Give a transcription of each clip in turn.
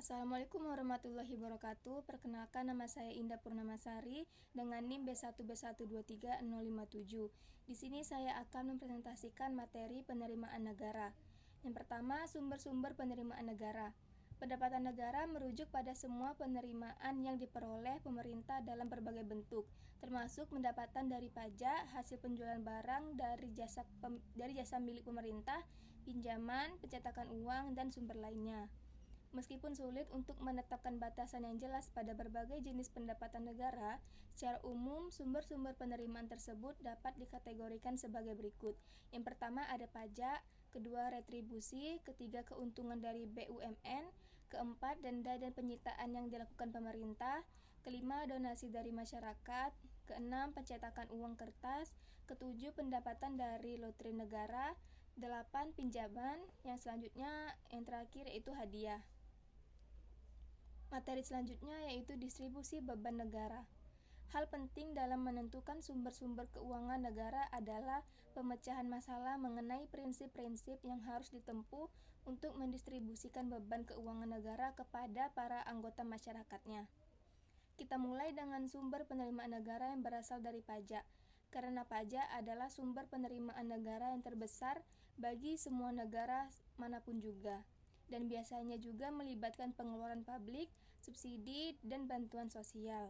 Assalamualaikum warahmatullahi wabarakatuh. Perkenalkan, nama saya Indah Purnamasari dengan NIM B1B123057. Di sini saya akan mempresentasikan materi penerimaan negara. Yang pertama, sumber-sumber penerimaan negara. Pendapatan negara merujuk pada semua penerimaan yang diperoleh pemerintah dalam berbagai bentuk, termasuk pendapatan dari pajak, hasil penjualan barang, dari jasa milik pemerintah, pinjaman, pencetakan uang, dan sumber lainnya. Meskipun sulit untuk menetapkan batasan yang jelas pada berbagai jenis pendapatan negara, secara umum sumber-sumber penerimaan tersebut dapat dikategorikan sebagai berikut. Yang pertama ada pajak, kedua retribusi, ketiga keuntungan dari BUMN, keempat denda dan penyitaan yang dilakukan pemerintah, kelima donasi dari masyarakat, keenam pencetakan uang kertas, ketujuh pendapatan dari lotre negara, 8 pinjaman, yang selanjutnya yang terakhir yaitu hadiah. Materi selanjutnya yaitu distribusi beban negara. Hal penting dalam menentukan sumber-sumber keuangan negara adalah pemecahan masalah mengenai prinsip-prinsip yang harus ditempuh untuk mendistribusikan beban keuangan negara kepada para anggota masyarakatnya. Kita mulai dengan sumber penerimaan negara yang berasal dari pajak, karena pajak adalah sumber penerimaan negara yang terbesar bagi semua negara manapun juga, dan biasanya juga melibatkan pengeluaran publik, subsidi, dan bantuan sosial.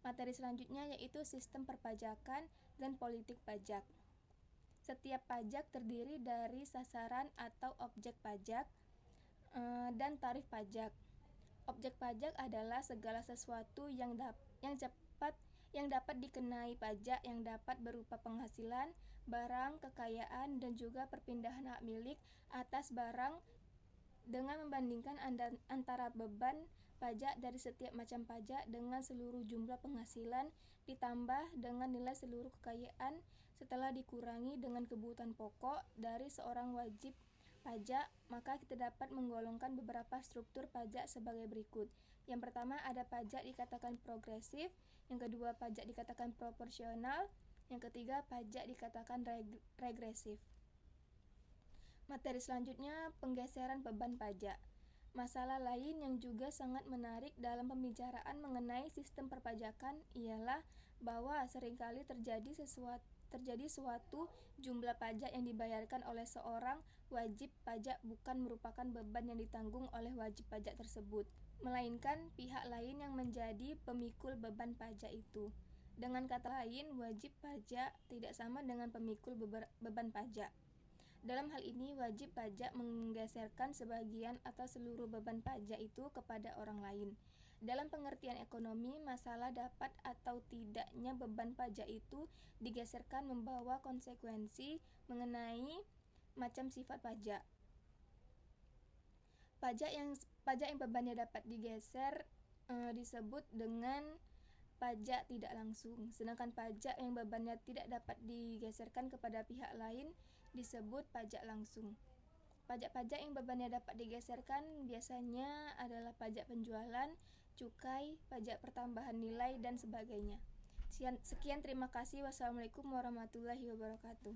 Materi selanjutnya yaitu sistem perpajakan dan politik pajak. Setiap pajak terdiri dari sasaran atau objek pajak dan tarif pajak. Objek pajak adalah segala sesuatu yang dapat dikenai pajak yang dapat berupa penghasilan, barang, kekayaan, dan juga perpindahan hak milik atas barang dengan membandingkan antara beban pajak dari setiap macam pajak dengan seluruh jumlah penghasilan ditambah dengan nilai seluruh kekayaan setelah dikurangi dengan kebutuhan pokok dari seorang wajib pajak, maka kita dapat menggolongkan beberapa struktur pajak sebagai berikut. Yang pertama ada pajak dikatakan progresif, yang kedua pajak dikatakan proporsional, yang ketiga pajak dikatakan regresif. Materi selanjutnya penggeseran beban pajak. Masalah lain yang juga sangat menarik dalam pembicaraan mengenai sistem perpajakan ialah bahwa seringkali terjadi suatu jumlah pajak yang dibayarkan oleh seorang wajib pajak bukan merupakan beban yang ditanggung oleh wajib pajak tersebut, melainkan pihak lain yang menjadi pemikul beban pajak itu. Dengan kata lain, wajib pajak tidak sama dengan pemikul beban pajak. Dalam hal ini, wajib pajak menggeserkan sebagian atau seluruh beban pajak itu kepada orang lain. Dalam pengertian ekonomi, masalah dapat atau tidaknya beban pajak itu digeserkan membawa konsekuensi mengenai macam sifat pajak. Pajak yang bebannya dapat digeser disebut dengan pajak tidak langsung, sedangkan pajak yang bebannya tidak dapat digeserkan kepada pihak lain disebut pajak langsung. Pajak-pajak yang bebannya dapat digeserkan biasanya adalah pajak penjualan, cukai, pajak pertambahan nilai, dan sebagainya. Sekian, terima kasih. Wassalamualaikum warahmatullahi wabarakatuh.